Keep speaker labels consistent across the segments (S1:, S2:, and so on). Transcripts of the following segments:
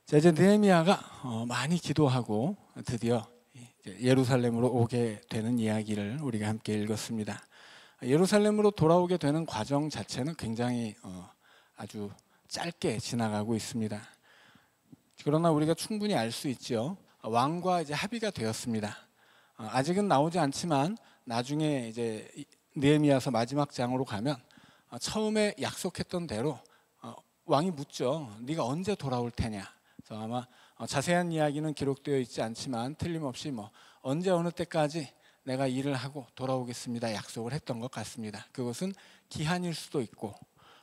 S1: 자, 이제 느헤미야가 많이 기도하고 드디어 이제 예루살렘으로 오게 되는 이야기를 우리가 함께 읽었습니다. 예루살렘으로 돌아오게 되는 과정 자체는 굉장히 아주 짧게 지나가고 있습니다. 그러나 우리가 충분히 알 수 있죠. 왕과 이제 합의가 되었습니다. 아직은 나오지 않지만 나중에 이제 느헤미야서 마지막 장으로 가면 처음에 약속했던 대로 왕이 묻죠. 네가 언제 돌아올 테냐. 그래서 아마 자세한 이야기는 기록되어 있지 않지만 틀림없이 언제 어느 때까지 내가 일을 하고 돌아오겠습니다 약속을 했던 것 같습니다. 그것은 기한일 수도 있고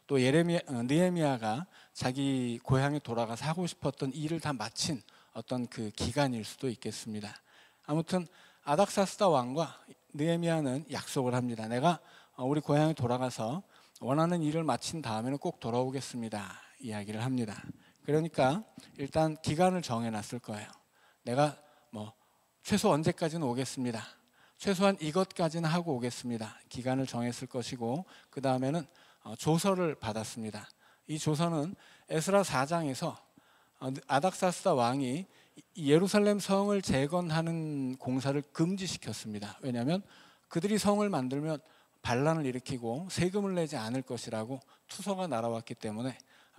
S1: 또 느헤미야가 자기 고향에 돌아가서 하고 싶었던 일을 다 마친 어떤 그 기간일 수도 있겠습니다. 아무튼 아닥사스다 왕과 느헤미야는 약속을 합니다. 내가 우리 고향에 돌아가서 원하는 일을 마친 다음에는 꼭 돌아오겠습니다 이야기를 합니다. 그러니까 일단 기간을 정해놨을 거예요. 내가 최소 언제까지는 오겠습니다. 최소한 이것까지는 하고 오겠습니다. 기간을 정했을 것이고 그 다음에는 조서를 받았습니다. 이 조서는 에스라 4장에서 아닥사스다 왕이 예루살렘 성을 재건하는 공사를 금지시켰습니다. 왜냐하면 그들이 성을 만들면 반란을 일으키고 세금을 내지 않을 것이라고 투서가 날아왔기 때문에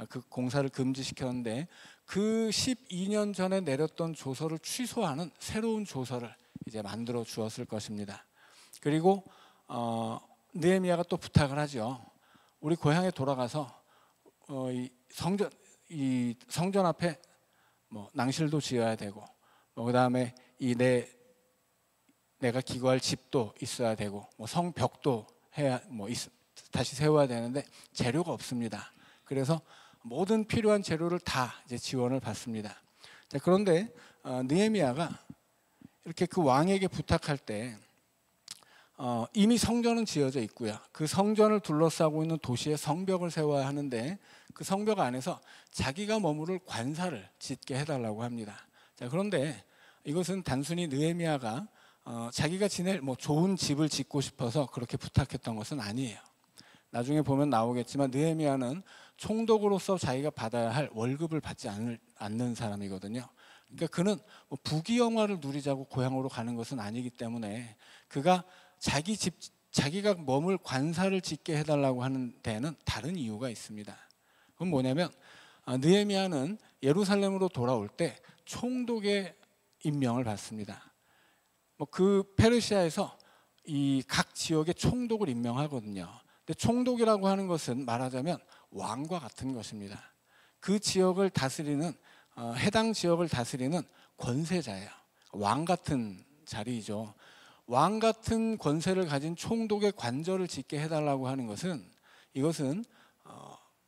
S1: 그 공사를 금지시켰는데 그 12년 전에 내렸던 조서를 취소하는 새로운 조서를 이제 만들어 주었을 것입니다. 그리고 느헤미야가 또 부탁을 하죠. 우리 고향에 돌아가서 이 성전 앞에 낭실도 지어야 되고 그다음에 내가 기거할 집도 있어야 되고 성벽도 해야 다시 세워야 되는데 재료가 없습니다. 그래서 모든 필요한 재료를 다 이제 지원을 받습니다. 자, 그런데 느헤미야가 이렇게 그 왕에게 부탁할 때 이미 성전은 지어져 있고요. 그 성전을 둘러싸고 있는 도시에 성벽을 세워야 하는데 그 성벽 안에서 자기가 머무를 관사를 짓게 해달라고 합니다. 자, 그런데 이것은 단순히 느헤미야가 자기가 지낼 좋은 집을 짓고 싶어서 그렇게 부탁했던 것은 아니에요. 나중에 보면 나오겠지만 느헤미야는 총독으로서 자기가 받아야 할 월급을 받지 않는 사람이거든요. 그러니까 그는 부귀영화를 누리자고 고향으로 가는 것은 아니기 때문에 그가 자기가 머물 관사를 짓게 해달라고 하는 데는 다른 이유가 있습니다. 그건 뭐냐면 느헤미야는 예루살렘으로 돌아올 때 총독의 임명을 받습니다. 그 페르시아에서 이 각 지역의 총독을 임명하거든요. 근데 총독이라고 하는 것은 말하자면 왕과 같은 것입니다. 그 지역을 다스리는 해당 지역을 다스리는 권세자예요. 왕 같은 자리이죠. 왕 같은 권세를 가진 총독의 관절을 짓게 해달라고 하는 것은 이것은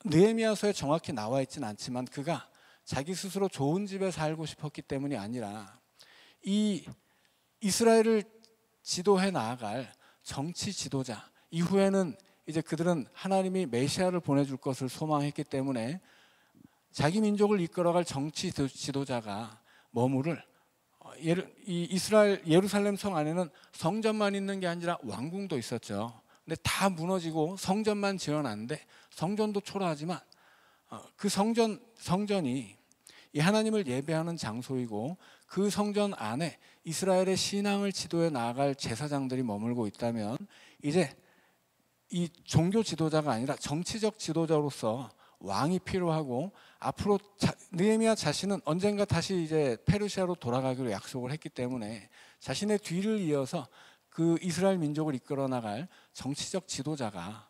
S1: 느헤미야서에 정확히 나와 있지는 않지만 그가 자기 스스로 좋은 집에 살고 싶었기 때문이 아니라 이 이스라엘을 지도해 나아갈 정치 지도자, 이후에는 이제 그들은 하나님이 메시아를 보내줄 것을 소망했기 때문에 자기 민족을 이끌어갈 정치 지도자가 머무를 이 이스라엘 예루살렘 성 안에는 성전만 있는 게 아니라 왕궁도 있었죠. 근데 다 무너지고 성전만 지어놨는데 성전도 초라하지만 그 성전이 이 하나님을 예배하는 장소이고 그 성전 안에 이스라엘의 신앙을 지도해 나아갈 제사장들이 머물고 있다면 이제 이 종교 지도자가 아니라 정치적 지도자로서 왕이 필요하고 앞으로 느헤미야 자신은 언젠가 다시 이제 페르시아로 돌아가기로 약속을 했기 때문에 자신의 뒤를 이어서 그 이스라엘 민족을 이끌어 나갈 정치적 지도자가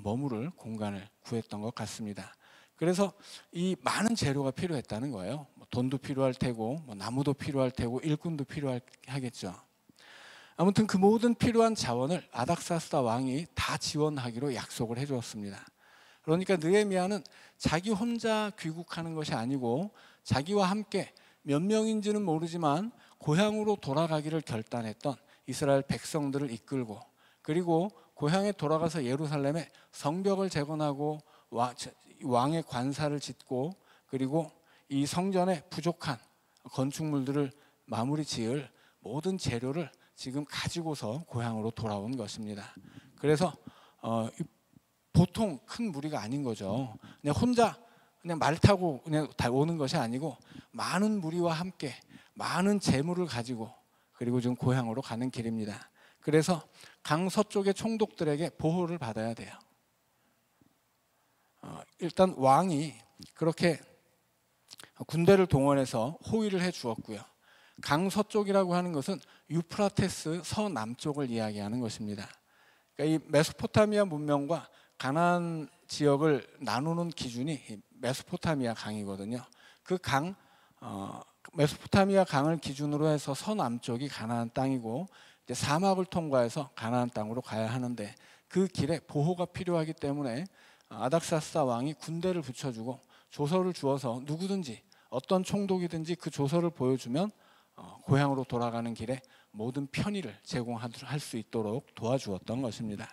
S1: 머무를 공간을 구했던 것 같습니다. 그래서 이 많은 재료가 필요했다는 거예요. 돈도 필요할 테고 나무도 필요할 테고 일꾼도 필요하겠죠. 아무튼 그 모든 필요한 자원을 아닥사스다 왕이 다 지원하기로 약속을 해주었습니다. 그러니까 느헤미야는 자기 혼자 귀국하는 것이 아니고 자기와 함께 몇 명인지는 모르지만 고향으로 돌아가기를 결단했던 이스라엘 백성들을 이끌고 그리고 고향에 돌아가서 예루살렘에 성벽을 재건하고 왕의 관사를 짓고 그리고 이 성전에 부족한 건축물들을 마무리 지을 모든 재료를 지금 가지고서 고향으로 돌아온 것입니다. 그래서 보통 큰 무리가 아닌 거죠. 그냥 혼자 그냥 말 타고 그냥 다 오는 것이 아니고 많은 무리와 함께 많은 재물을 가지고 그리고 지금 고향으로 가는 길입니다. 그래서 강 서쪽의 총독들에게 보호를 받아야 돼요. 일단 왕이 그렇게 군대를 동원해서 호위를 해 주었고요. 강 서쪽이라고 하는 것은 유프라테스 서남쪽을 이야기하는 것입니다. 그러니까 이 메소포타미아 문명과 가나안 지역을 나누는 기준이 메소포타미아 강이거든요. 그 강, 메소포타미아 강을 기준으로 해서 서남쪽이 가나안 땅이고 이제 사막을 통과해서 가나안 땅으로 가야 하는데 그 길에 보호가 필요하기 때문에 아닥사스다 왕이 군대를 붙여주고 조서를 주어서 누구든지 어떤 총독이든지 그 조서를 보여주면 고향으로 돌아가는 길에 모든 편의를 제공할 수 있도록 도와주었던 것입니다.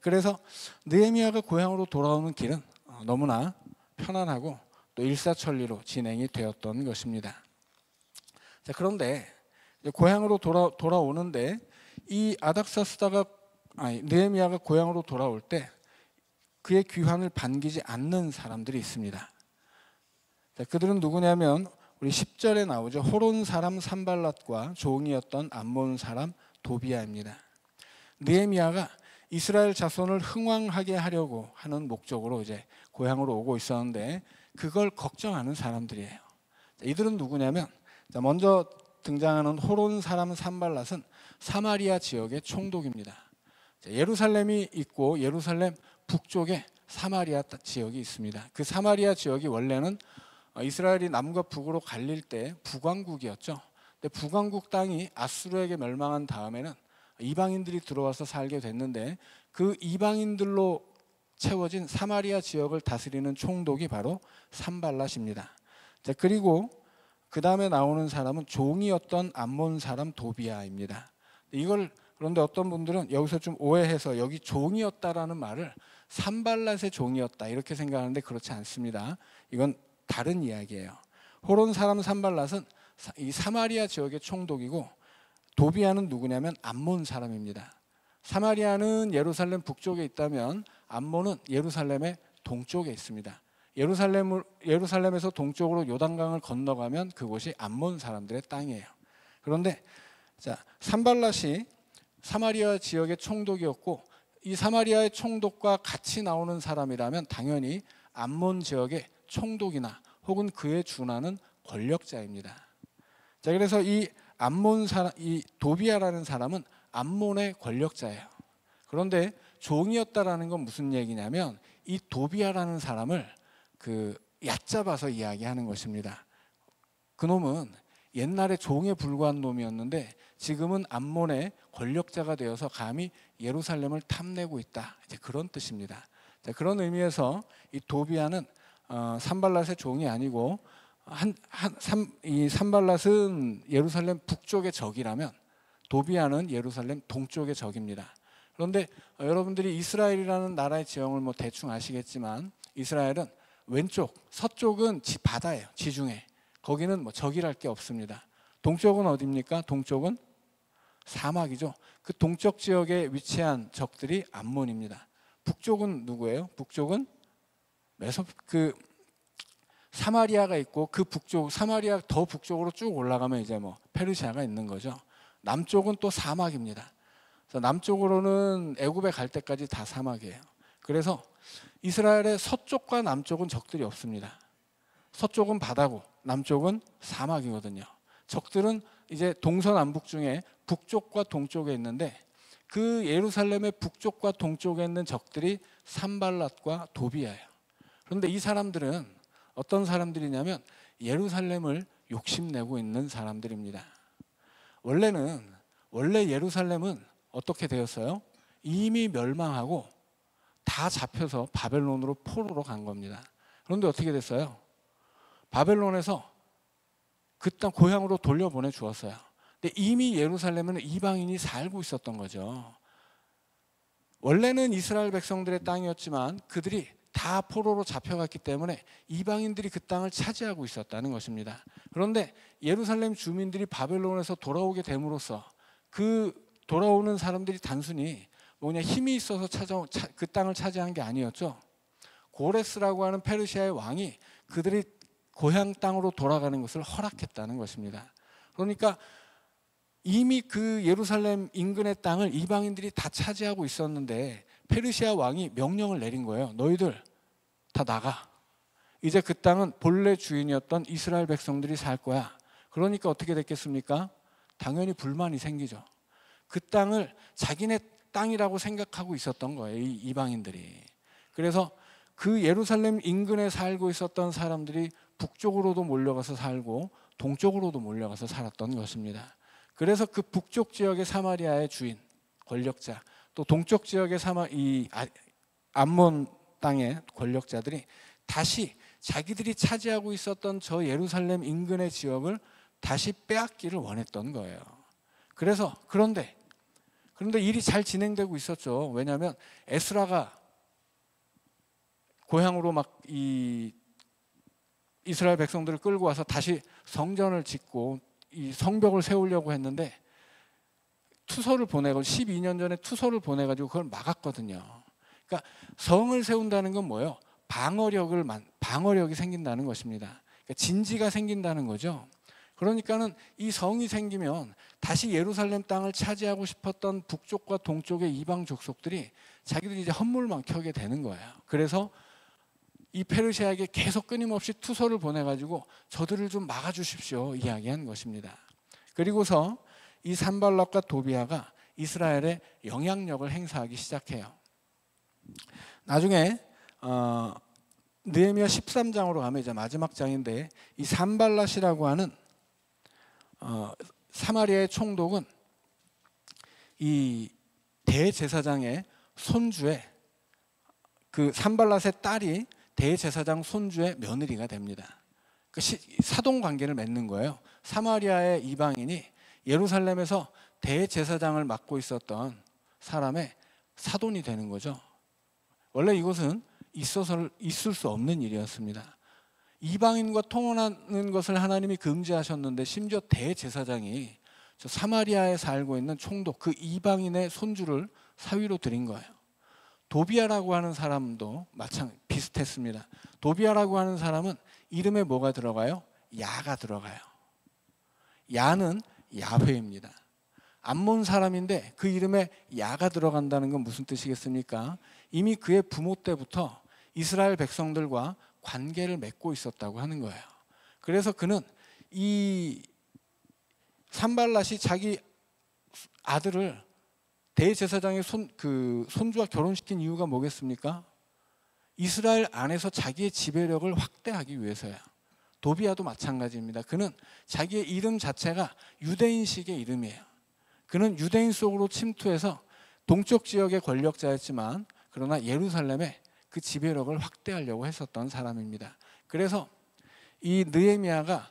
S1: 그래서 느헤미야가 고향으로 돌아오는 길은 너무나 편안하고 또 일사천리로 진행이 되었던 것입니다. 그런데 고향으로 돌아오는데 이 느헤미야가 고향으로 돌아올 때 그의 귀환을 반기지 않는 사람들이 있습니다. 그들은 누구냐면 우리 10절에 나오죠. 호론 사람 산발랏과 종이었던 암몬 사람 도비아입니다. 느헤미야가 이스라엘 자손을 흥왕하게 하려고 하는 목적으로 이제 고향으로 오고 있었는데 그걸 걱정하는 사람들이에요. 이들은 누구냐면 먼저 등장하는 호론 사람 산발랏은 사마리아 지역의 총독입니다. 예루살렘이 있고 예루살렘 북쪽에 사마리아 지역이 있습니다. 그 사마리아 지역이 원래는 이스라엘이 남과 북으로 갈릴 때 북왕국이었죠. 근데 북왕국 땅이 아수르에게 멸망한 다음에는 이방인들이 들어와서 살게 됐는데 그 이방인들로 채워진 사마리아 지역을 다스리는 총독이 바로 산발랏입니다. 그리고 그 다음에 나오는 사람은 종이었던 암몬 사람 도비아입니다. 그런데 어떤 분들은 여기서 좀 오해해서 여기 종이었다라는 말을 산발랏의 종이었다 이렇게 생각하는데 그렇지 않습니다. 이건 다른 이야기예요. 호론 사람 산발랏은 이 사마리아 지역의 총독이고 도비아는 누구냐면 암몬 사람입니다. 사마리아는 예루살렘 북쪽에 있다면 암몬은 예루살렘의 동쪽에 있습니다. 예루살렘에서 동쪽으로 요단강을 건너가면 그곳이 암몬 사람들의 땅이에요. 그런데 산발랏이 사마리아 지역의 총독이었고 이 사마리아의 총독과 같이 나오는 사람이라면 당연히 암몬 지역의 총독이나 혹은 그에 준하는 권력자입니다. 그래서 이 도비아라는 사람은 암몬의 권력자예요. 그런데 종이었다라는 건 무슨 얘기냐면 이 도비아라는 사람을 얕잡아서 이야기하는 것입니다. 그놈은 옛날에 종에 불과한 놈이었는데 지금은 암몬의 권력자가 되어서 감히 예루살렘을 탐내고 있다. 이제 그런 뜻입니다. 그런 의미에서 이 도비아는 산발랏의 종이 아니고 이 산발랏은 예루살렘 북쪽의 적이라면 도비아는 예루살렘 동쪽의 적입니다. 그런데 여러분들이 이스라엘이라는 나라의 지형을 뭐 대충 아시겠지만 이스라엘은 왼쪽, 서쪽은 바다예요. 지중해. 거기는 뭐 적이랄 게 없습니다. 동쪽은 어디입니까? 동쪽은 사막이죠. 그 동쪽 지역에 위치한 적들이 암몬입니다. 북쪽은 누구예요? 북쪽은 사마리아가 있고 그 북쪽 사마리아 더 북쪽으로 쭉 올라가면 이제 뭐 페르시아가 있는 거죠. 남쪽은 또 사막입니다. 그래서 남쪽으로는 애굽에 갈 때까지 다 사막이에요. 그래서 이스라엘의 서쪽과 남쪽은 적들이 없습니다. 서쪽은 바다고 남쪽은 사막이거든요. 적들은 이제 동서남북 중에 북쪽과 동쪽에 있는데 그 예루살렘의 북쪽과 동쪽에 있는 적들이 산발랏과 도비아예요. 그런데 이 사람들은 어떤 사람들이냐면 예루살렘을 욕심내고 있는 사람들입니다. 원래 예루살렘은 어떻게 되었어요? 이미 멸망하고 다 잡혀서 바벨론으로 포로로 간 겁니다. 그런데 어떻게 됐어요? 바벨론에서 그 땅 고향으로 돌려보내 주었어요. 근데 이미 예루살렘에는 이방인이 살고 있었던 거죠. 원래는 이스라엘 백성들의 땅이었지만 그들이 다 포로로 잡혀갔기 때문에 이방인들이 그 땅을 차지하고 있었다는 것입니다. 그런데 예루살렘 주민들이 바벨론에서 돌아오게 됨으로써 그 돌아오는 사람들이 단순히 힘이 있어서 그 땅을 차지한 게 아니었죠. 고레스라고 하는 페르시아의 왕이 그들이 고향 땅으로 돌아가는 것을 허락했다는 것입니다. 그러니까 이미 그 예루살렘 인근의 땅을 이방인들이 다 차지하고 있었는데 페르시아 왕이 명령을 내린 거예요. 너희들 다 나가. 이제 그 땅은 본래 주인이었던 이스라엘 백성들이 살 거야. 그러니까 어떻게 됐겠습니까? 당연히 불만이 생기죠. 그 땅을 자기네 땅이라고 생각하고 있었던 거예요, 이 이방인들이. 그래서 그 예루살렘 인근에 살고 있었던 사람들이 북쪽으로도 몰려가서 살고 동쪽으로도 몰려가서 살았던 것입니다. 그래서 그 북쪽 지역의 사마리아의 주인, 권력자, 또 동쪽 지역의 암몬 땅의 권력자들이 다시 자기들이 차지하고 있었던 저 예루살렘 인근의 지역을 다시 빼앗기를 원했던 거예요. 그래서 그런데 일이 잘 진행되고 있었죠. 왜냐하면 에스라가 고향으로 막 이스라엘 백성들을 끌고 와서 다시 성전을 짓고 이 성벽을 세우려고 했는데 투서를 보내고 12년 전에 투서를 보내가지고 그걸 막았거든요. 그러니까 성을 세운다는 건 뭐예요? 방어력이 생긴다는 것입니다. 그러니까 진지가 생긴다는 거죠. 그러니까는 이 성이 생기면 다시 예루살렘 땅을 차지하고 싶었던 북쪽과 동쪽의 이방 족속들이 자기들이 이제 헛물만 켜게 되는 거예요. 그래서 이 페르시아에게 계속 끊임없이 투서를 보내가지고 저들을 좀 막아주십시오 이야기한 것입니다. 그리고서 이 산발락과 도비아가 이스라엘에 영향력을 행사하기 시작해요. 나중에 느헤미야 13장으로 가면 이제 마지막 장인데 이 산발랏이라고 하는 사마리아의 총독은 이 대제사장의 손주의 그 산발랏의 딸이 대제사장 손주의 며느리가 됩니다. 그 사돈 관계를 맺는 거예요. 사마리아의 이방인이 예루살렘에서 대제사장을 맡고 있었던 사람의 사돈이 되는 거죠. 원래 이것은 있을 수 없는 일이었습니다. 이방인과 통혼하는 것을 하나님이 금지하셨는데 심지어 대제사장이 저 사마리아에 살고 있는 총독 그 이방인의 손주를 사위로 드린 거예요. 도비아라고 하는 사람도 비슷했습니다. 도비아라고 하는 사람은 이름에 뭐가 들어가요? 야가 들어가요. 야는 야훼입니다. 암몬 사람인데 그 이름에 야가 들어간다는 건 무슨 뜻이겠습니까? 이미 그의 부모 때부터 이스라엘 백성들과 관계를 맺고 있었다고 하는 거예요. 그래서 그는 이 산발랏이 자기 아들을 대제사장의 손주와 결혼시킨 이유가 뭐겠습니까? 이스라엘 안에서 자기의 지배력을 확대하기 위해서야. 도비아도 마찬가지입니다. 그는 자기의 이름 자체가 유대인식의 이름이에요. 그는 유대인 속으로 침투해서 동쪽 지역의 권력자였지만 그러나 예루살렘에 그 지배력을 확대하려고 했었던 사람입니다. 그래서 이 느헤미야가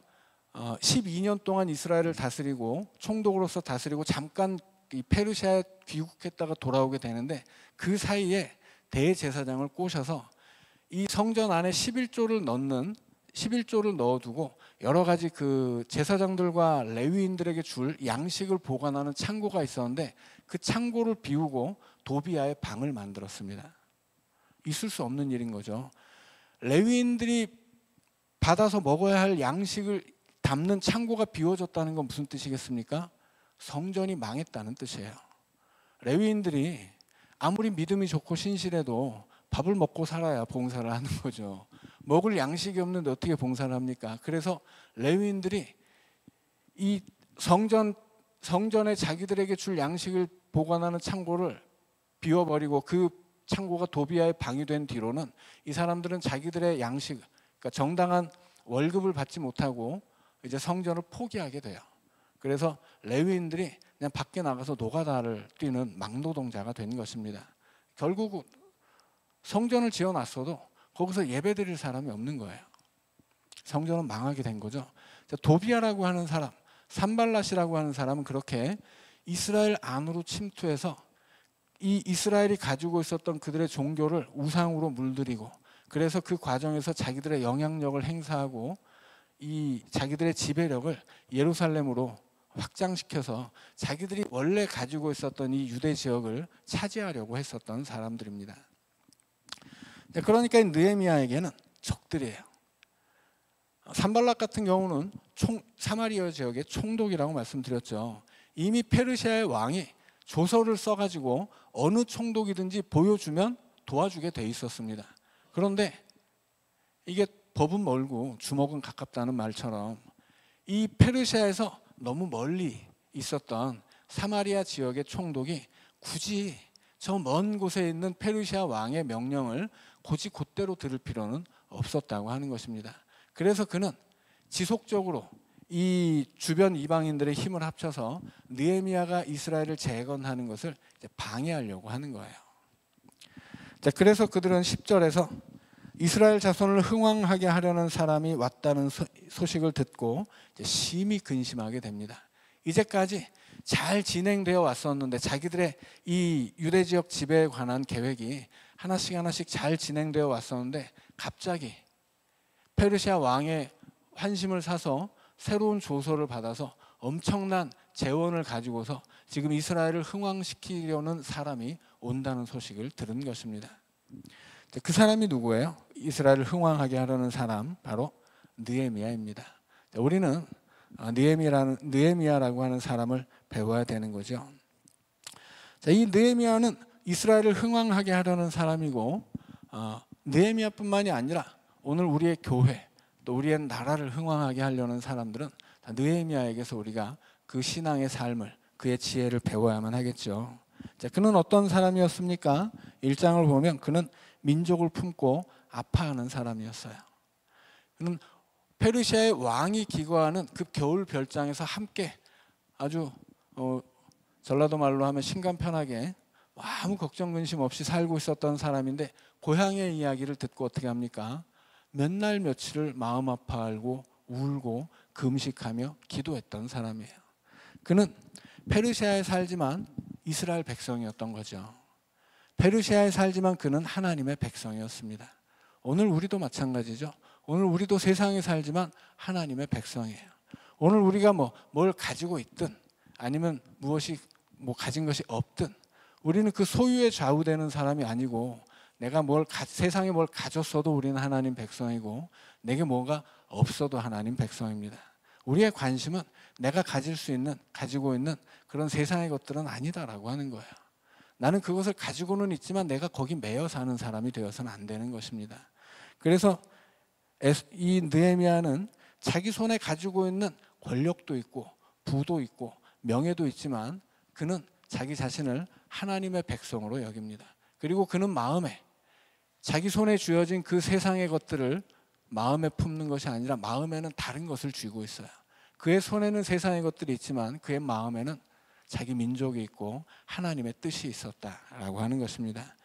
S1: 12년 동안 이스라엘을 다스리고 총독으로서 다스리고 잠깐 이 페르시아에 귀국했다가 돌아오게 되는데 그 사이에 대제사장을 꼬셔서 이 성전 안에 11조를 넣어두고 여러 가지 그 제사장들과 레위인들에게 줄 양식을 보관하는 창고가 있었는데 그 창고를 비우고 도비아의 방을 만들었습니다. 있을 수 없는 일인 거죠. 레위인들이 받아서 먹어야 할 양식을 담는 창고가 비워졌다는 건 무슨 뜻이겠습니까? 성전이 망했다는 뜻이에요. 레위인들이 아무리 믿음이 좋고 신실해도 밥을 먹고 살아야 봉사를 하는 거죠. 먹을 양식이 없는데 어떻게 봉사를 합니까? 그래서 레위인들이 이 성전에 자기들에게 줄 양식을 보관하는 창고를 비워버리고 그 창고가 도비아의 방이 된 뒤로는 이 사람들은 자기들의 양식, 그러니까 정당한 월급을 받지 못하고 이제 성전을 포기하게 돼요. 그래서 레위인들이 그냥 밖에 나가서 노가다를 뛰는 막노동자가 된 것입니다. 결국 성전을 지어놨어도 거기서 예배드릴 사람이 없는 거예요. 성전은 망하게 된 거죠. 도비아라고 하는 사람, 산발랏이라고 하는 사람은 그렇게 이스라엘 안으로 침투해서 이 이스라엘이 가지고 있었던 그들의 종교를 우상으로 물들이고 그래서 그 과정에서 자기들의 영향력을 행사하고 이 자기들의 지배력을 예루살렘으로 확장시켜서 자기들이 원래 가지고 있었던 이 유대 지역을 차지하려고 했었던 사람들입니다. 그러니까 느헤미야에게는 적들이에요. 산발락 같은 경우는 사마리아 지역의 총독이라고 말씀드렸죠. 이미 페르시아의 왕이 조서를 써가지고 어느 총독이든지 보여주면 도와주게 돼 있었습니다. 그런데 이게 법은 멀고 주먹은 가깝다는 말처럼 이 페르시아에서 너무 멀리 있었던 사마리아 지역의 총독이 굳이 저 먼 곳에 있는 페르시아 왕의 명령을 곧대로 들을 필요는 없었다고 하는 것입니다. 그래서 그는 지속적으로 이 주변 이방인들의 힘을 합쳐서 느헤미야가 이스라엘을 재건하는 것을 방해하려고 하는 거예요. 자, 그래서 그들은 10절에서 이스라엘 자손을 흥왕하게 하려는 사람이 왔다는 소식을 듣고 심히 근심하게 됩니다. 이제까지 잘 진행되어 왔었는데 자기들의 이 유대 지역 지배에 관한 계획이 하나씩 잘 진행되어 왔었는데 갑자기 페르시아 왕의 환심을 사서 새로운 조서를 받아서 엄청난 재원을 가지고서 지금 이스라엘을 흥왕시키려는 사람이 온다는 소식을 들은 것입니다. 그 사람이 누구예요? 이스라엘을 흥왕하게 하려는 사람, 바로 느헤미야입니다. 우리는 느헤미야라고 하는 사람을 배워야 되는 거죠. 자, 이 느헤미야는 이스라엘을 흥왕하게 하려는 사람이고, 느헤미야뿐만이 아니라 오늘 우리의 교회, 또 우리의 나라를 흥왕하게 하려는 사람들은 다 느헤미야에게서 우리가 그 신앙의 삶을, 그의 지혜를 배워야만 하겠죠. 자, 그는 어떤 사람이었습니까? 1장을 보면 그는 민족을 품고 아파하는 사람이었어요. 그는 페르시아의 왕이 기거하는 그 겨울 별장에서 함께 아주 전라도 말로 하면 심간편하게 아무 걱정 근심 없이 살고 있었던 사람인데, 고향의 이야기를 듣고 어떻게 합니까? 몇 날 며칠을 마음 아파하고 울고 금식하며 기도했던 사람이에요. 그는 페르시아에 살지만 이스라엘 백성이었던 거죠. 페르시아에 살지만 그는 하나님의 백성이었습니다. 오늘 우리도 마찬가지죠. 오늘 우리도 세상에 살지만 하나님의 백성이에요. 오늘 우리가 뭘 가지고 있든 아니면 무엇이 가진 것이 없든 우리는 그 소유에 좌우되는 사람이 아니고, 내가 세상에 뭘 가졌어도 우리는 하나님 백성이고 내게 뭐가 없어도 하나님 백성입니다. 우리의 관심은 내가 가지고 있는 그런 세상의 것들은 아니다라고 하는 거예요. 나는 그것을 가지고는 있지만 내가 거기 매여 사는 사람이 되어서는 안 되는 것입니다. 그래서 이 느헤미야는 자기 손에 가지고 있는 권력도 있고 부도 있고 명예도 있지만 그는 자기 자신을 하나님의 백성으로 여깁니다. 그리고 그는 마음에 자기 손에 쥐어진 그 세상의 것들을 마음에 품는 것이 아니라 마음에는 다른 것을 쥐고 있어요. 그의 손에는 세상의 것들이 있지만 그의 마음에는 자기 민족이 있고 하나님의 뜻이 있었다라고 하는 것입니다.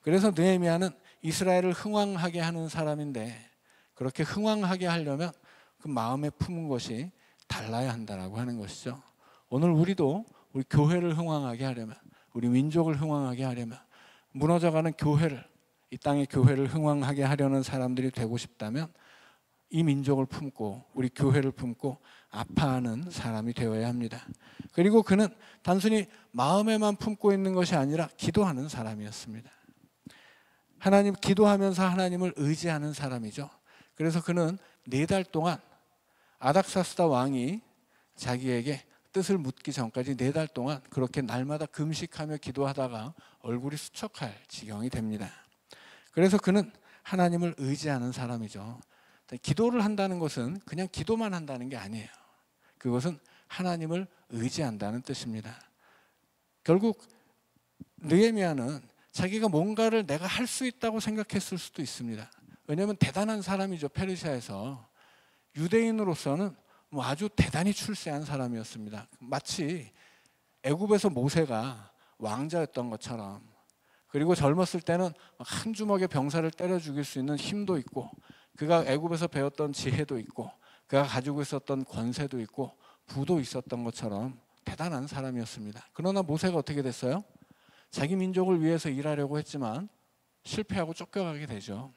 S1: 그래서 느헤미야는 이스라엘을 흥왕하게 하는 사람인데, 그렇게 흥왕하게 하려면 그 마음에 품은 것이 달라야 한다라고 하는 것이죠. 오늘 우리도 우리 교회를 흥왕하게 하려면, 우리 민족을 흥왕하게 하려면, 무너져가는 교회를, 이 땅의 교회를 흥왕하게 하려는 사람들이 되고 싶다면 이 민족을 품고 우리 교회를 품고 아파하는 사람이 되어야 합니다. 그리고 그는 단순히 마음에만 품고 있는 것이 아니라 기도하는 사람이었습니다. 기도하면서 하나님을 의지하는 사람이죠. 그래서 그는 4달 동안 아닥사스다 왕이 자기에게 뜻을 묻기 전까지 4달 동안 그렇게 날마다 금식하며 기도하다가 얼굴이 수척할 지경이 됩니다. 그래서 그는 하나님을 의지하는 사람이죠. 기도를 한다는 것은 그냥 기도만 한다는 게 아니에요. 그것은 하나님을 의지한다는 뜻입니다. 결국 느헤미야는 자기가 뭔가를 내가 할 수 있다고 생각했을 수도 있습니다. 왜냐하면 대단한 사람이죠. 페르시아에서 유대인으로서는 아주 대단히 출세한 사람이었습니다. 마치 애굽에서 모세가 왕자였던 것처럼, 그리고 젊었을 때는 한 주먹의 병사를 때려 죽일 수 있는 힘도 있고, 그가 애굽에서 배웠던 지혜도 있고, 그가 가지고 있었던 권세도 있고 부도 있었던 것처럼 대단한 사람이었습니다. 그러나 모세가 어떻게 됐어요? 자기 민족을 위해서 일하려고 했지만 실패하고 쫓겨가게 되죠.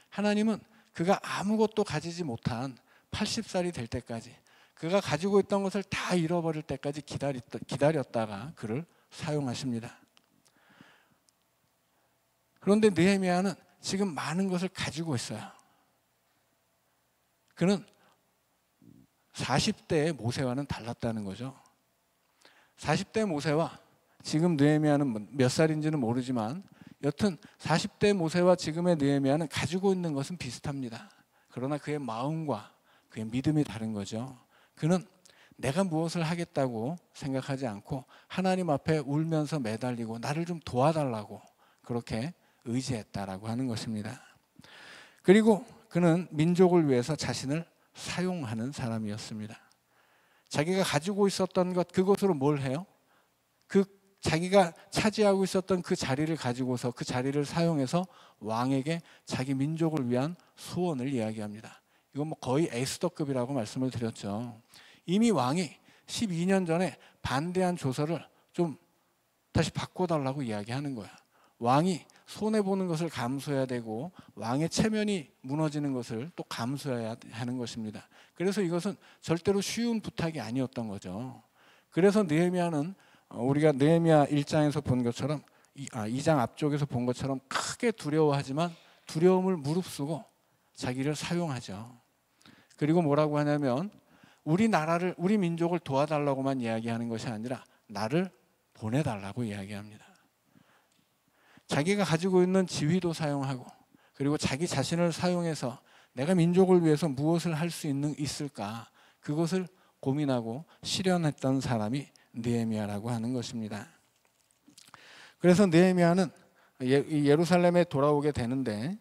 S1: 하나님은 그가 아무것도 가지지 못한 80살이 될 때까지, 그가 가지고 있던 것을 다 잃어버릴 때까지 기다렸다가 그를 사용하십니다. 그런데 느헤미야는 지금 많은 것을 가지고 있어요. 그는 40대의 모세와는 달랐다는 거죠. 40대 모세와 지금 느헤미야는 몇 살인지는 모르지만 여튼 40대 모세와 지금의 느헤미야는 가지고 있는 것은 비슷합니다. 그러나 그의 마음과 그의 믿음이 다른 거죠. 그는 내가 무엇을 하겠다고 생각하지 않고 하나님 앞에 울면서 매달리고 나를 좀 도와달라고 그렇게 의지했다라고 하는 것입니다. 그리고 그는 민족을 위해서 자신을 사용하는 사람이었습니다. 자기가 가지고 있었던 것, 그것으로 뭘 해요? 그 자기가 차지하고 있었던 그 자리를 가지고서 그 자리를 사용해서 왕에게 자기 민족을 위한 소원을 이야기합니다. 이건 뭐 거의 에스더급이라고 말씀을 드렸죠. 이미 왕이 12년 전에 반대한 조서를 좀 다시 바꿔달라고 이야기하는 거야. 왕이 손해보는 것을 감수해야 되고 왕의 체면이 무너지는 것을 또 감수해야 하는 것입니다. 그래서 이것은 절대로 쉬운 부탁이 아니었던 거죠. 그래서 느헤미야는 우리가 느헤미야 1장에서 본 것처럼 2장 앞쪽에서 본 것처럼 크게 두려워하지만 두려움을 무릅쓰고 자기를 사용하죠. 그리고 뭐라고 하냐면 우리나라를, 우리 민족을 도와달라고만 이야기하는 것이 아니라 나를 보내달라고 이야기합니다. 자기가 가지고 있는 지위도 사용하고 그리고 자기 자신을 사용해서 내가 민족을 위해서 무엇을 할 수 있을까, 그것을 고민하고 실현했던 사람이 느헤미야라고 하는 것입니다. 그래서 느헤미야는 예루살렘에 돌아오게 되는데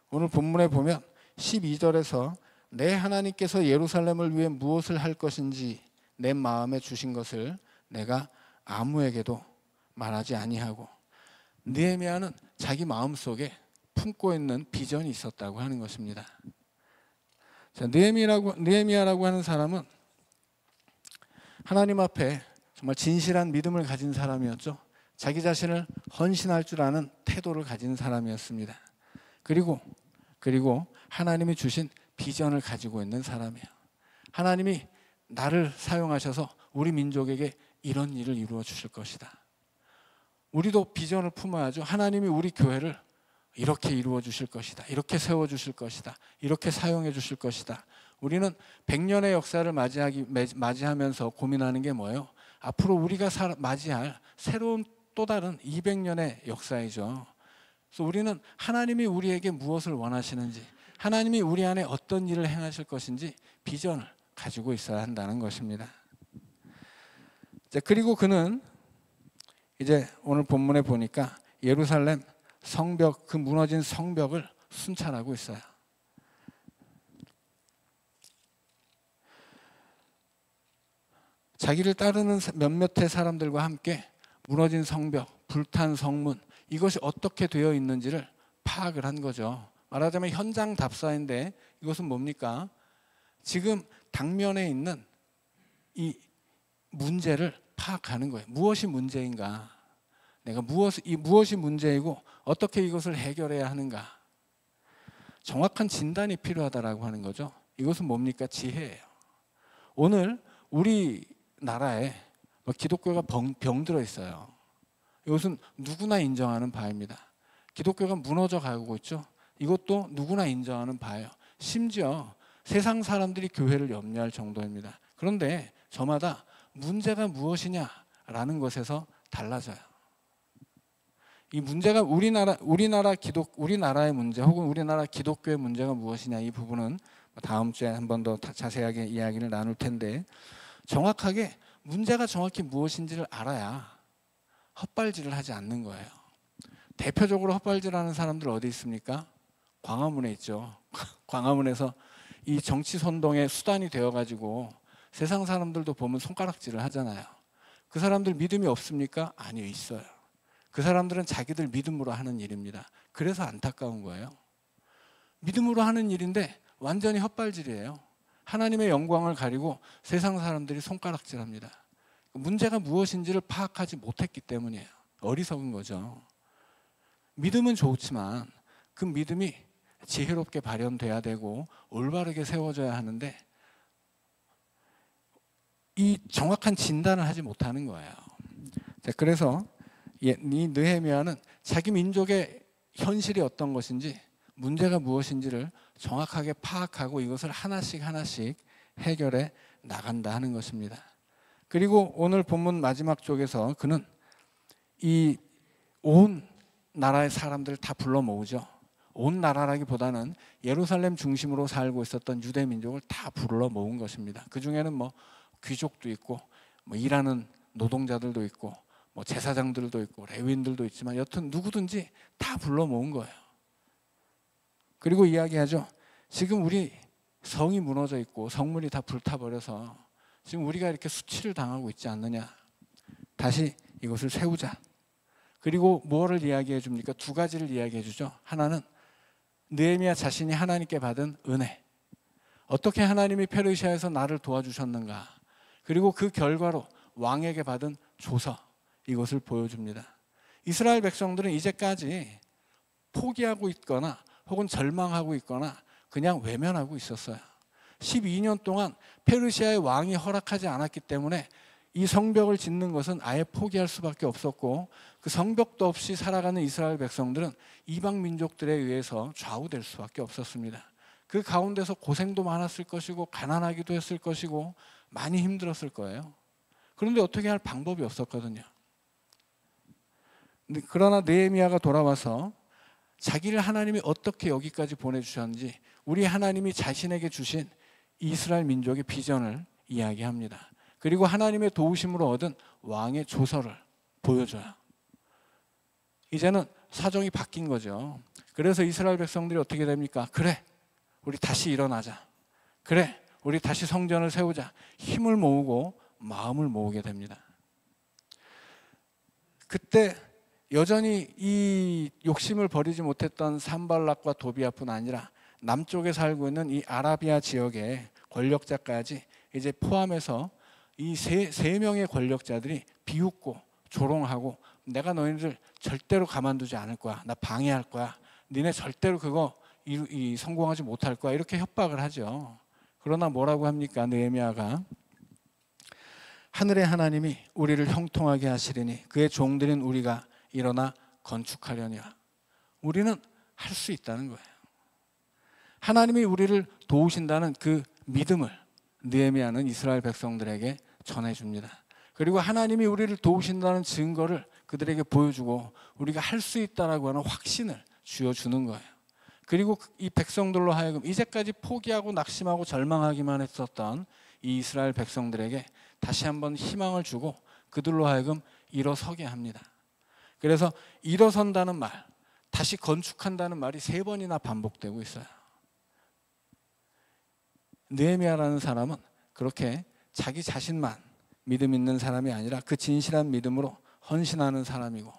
S1: 오늘 본문에 보면 12절에서 내 하나님께서 예루살렘을 위해 무엇을 할 것인지 내 마음에 주신 것을 내가 아무에게도 말하지 아니하고, 느헤미야는 자기 마음속에 품고 있는 비전이 있었다고 하는 것입니다. 자, 느헤미야라고 하는 사람은 하나님 앞에 정말 진실한 믿음을 가진 사람이었죠. 자기 자신을 헌신할 줄 아는 태도를 가진 사람이었습니다. 그리고 하나님이 주신 비전을 가지고 있는 사람이에요. 하나님이 나를 사용하셔서 우리 민족에게 이런 일을 이루어 주실 것이다. 우리도 비전을 품어야죠. 하나님이 우리 교회를 이렇게 이루어 주실 것이다. 이렇게 세워 주실 것이다. 이렇게 사용해 주실 것이다. 우리는 100년의 역사를 맞이하면서 고민하는 게 뭐예요? 앞으로 우리가 맞이할 새로운 또 다른 200년의 역사이죠. 그래서 우리는 하나님이 우리에게 무엇을 원하시는지, 하나님이 우리 안에 어떤 일을 행하실 것인지 비전을 가지고 있어야 한다는 것입니다. 그리고 그는 이제 오늘 본문에 보니까 예루살렘 성벽, 그 무너진 성벽을 순찰하고 있어요. 자기를 따르는 몇몇의 사람들과 함께 무너진 성벽, 불탄 성문, 이것이 어떻게 되어 있는지를 파악을 한 거죠. 말하자면 현장 답사인데 이것은 뭡니까? 지금 당면에 있는 이 문제를 파악하는 거예요. 무엇이 문제인가? 내가 무엇이 문제이고 어떻게 이것을 해결해야 하는가? 정확한 진단이 필요하다라고 하는 거죠. 이것은 뭡니까? 지혜예요. 오늘 우리나라에 기독교가 병들어 있어요. 이것은 누구나 인정하는 바입니다. 기독교가 무너져 가고 있죠. 이것도 누구나 인정하는 바예요. 심지어 세상 사람들이 교회를 염려할 정도입니다. 그런데 저마다 문제가 무엇이냐라는 것에서 달라져요. 이 문제가 우리나라의 문제 혹은 우리나라 기독교의 문제가 무엇이냐, 이 부분은 다음 주에 한 번 더 자세하게 이야기를 나눌 텐데, 정확하게 문제가 정확히 무엇인지를 알아야 헛발질을 하지 않는 거예요. 대표적으로 헛발질하는 사람들 어디 있습니까? 광화문에 있죠. 광화문에서 이 정치 선동의 수단이 되어가지고 세상 사람들도 보면 손가락질을 하잖아요. 그 사람들 믿음이 없습니까? 아니요, 있어요. 그 사람들은 자기들 믿음으로 하는 일입니다. 그래서 안타까운 거예요. 믿음으로 하는 일인데 완전히 헛발질이에요. 하나님의 영광을 가리고 세상 사람들이 손가락질합니다. 문제가 무엇인지를 파악하지 못했기 때문이에요. 어리석은 거죠. 믿음은 좋지만 그 믿음이 지혜롭게 발현돼야 되고 올바르게 세워져야 하는데 이 정확한 진단을 하지 못하는 거예요. 자, 그래서 이 느헤미야는 자기 민족의 현실이 어떤 것인지, 문제가 무엇인지를 정확하게 파악하고 이것을 하나씩 해결해 나간다 하는 것입니다. 그리고 오늘 본문 마지막 쪽에서 그는 이 온 나라의 사람들을 다 불러 모으죠. 온 나라라기보다는 예루살렘 중심으로 살고 있었던 유대 민족을 다 불러 모은 것입니다. 그 중에는 뭐 귀족도 있고 뭐 일하는 노동자들도 있고 뭐 제사장들도 있고 레위인들도 있지만 여튼 누구든지 다 불러 모은 거예요. 그리고 이야기하죠. 지금 우리 성이 무너져 있고 성문이 다 불타버려서 지금 우리가 이렇게 수치를 당하고 있지 않느냐. 다시 이것을 세우자. 그리고 무엇을 이야기해 줍니까? 두 가지를 이야기해 주죠. 하나는 느헤미야 자신이 하나님께 받은 은혜. 어떻게 하나님이 페르시아에서 나를 도와주셨는가. 그리고 그 결과로 왕에게 받은 조서. 이것을 보여줍니다. 이스라엘 백성들은 이제까지 포기하고 있거나 혹은 절망하고 있거나 그냥 외면하고 있었어요. 12년 동안 페르시아의 왕이 허락하지 않았기 때문에 이 성벽을 짓는 것은 아예 포기할 수밖에 없었고 그 성벽도 없이 살아가는 이스라엘 백성들은 이방 민족들에 의해서 좌우될 수밖에 없었습니다. 그 가운데서 고생도 많았을 것이고 가난하기도 했을 것이고 많이 힘들었을 거예요. 그런데 어떻게 할 방법이 없었거든요. 그러나 느헤미야가 돌아와서 자기를 하나님이 어떻게 여기까지 보내주셨는지 우리 하나님이 자신에게 주신 이스라엘 민족의 비전을 이야기합니다. 그리고 하나님의 도우심으로 얻은 왕의 조서를 보여줘요. 이제는 사정이 바뀐 거죠. 그래서 이스라엘 백성들이 어떻게 됩니까? 그래, 우리 다시 일어나자. 그래, 우리 다시 성전을 세우자. 힘을 모으고 마음을 모으게 됩니다. 그때 여전히 이 욕심을 버리지 못했던 산발락과 도비아뿐 아니라 남쪽에 살고 있는 이 아라비아 지역의 권력자까지 이제 포함해서 이 세 명의 권력자들이 비웃고 조롱하고 내가 너희들 절대로 가만두지 않을 거야. 나 방해할 거야. 니네 절대로 그거 성공하지 못할 거야. 이렇게 협박을 하죠. 그러나 뭐라고 합니까? 느헤미야가 하늘의 하나님이 우리를 형통하게 하시리니 그의 종들인 우리가 일어나 건축하려니와. 우리는 할 수 있다는 거예요. 하나님이 우리를 도우신다는 그 믿음을 느헤미야는 이스라엘 백성들에게 전해줍니다. 그리고 하나님이 우리를 도우신다는 증거를 그들에게 보여주고 우리가 할 수 있다라고 하는 확신을 쥐어주는 거예요. 그리고 이 백성들로 하여금 이제까지 포기하고 낙심하고 절망하기만 했었던 이 이스라엘 백성들에게 다시 한번 희망을 주고 그들로 하여금 일어서게 합니다. 그래서 일어선다는 말, 다시 건축한다는 말이 3번이나 반복되고 있어요. 느헤미야라는 사람은 그렇게 자기 자신만 믿음 있는 사람이 아니라 그 진실한 믿음으로 헌신하는 사람이고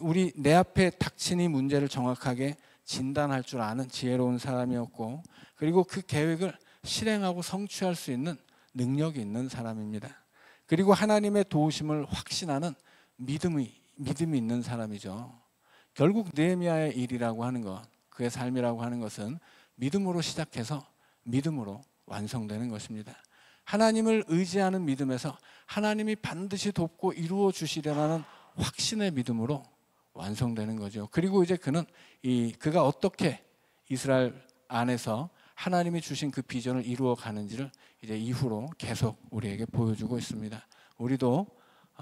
S1: 우리 내 앞에 닥친 이 문제를 정확하게 진단할 줄 아는 지혜로운 사람이었고 그리고 그 계획을 실행하고 성취할 수 있는 능력이 있는 사람입니다. 그리고 하나님의 도우심을 확신하는 믿음이 있는 사람이죠. 결국 느헤미야의 일이라고 하는 것, 그의 삶이라고 하는 것은 믿음으로 시작해서 믿음으로 완성되는 것입니다. 하나님을 의지하는 믿음에서 하나님이 반드시 돕고 이루어 주시려는 확신의 믿음으로 완성되는 거죠. 그리고 이제 그가 어떻게 이스라엘 안에서 하나님이 주신 그 비전을 이루어 가는지를 이제 이후로 계속 우리에게 보여주고 있습니다. 우리도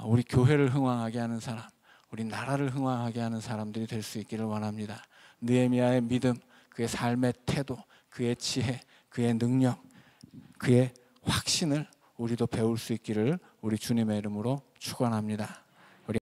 S1: 우리 교회를 흥왕하게 하는 사람, 우리 나라를 흥왕하게 하는 사람들이 될 수 있기를 원합니다. 느헤미야의 믿음, 그의 삶의 태도, 그의 지혜, 그의 능력, 그의 확신을 우리도 배울 수 있기를 우리 주님의 이름으로 축원합니다.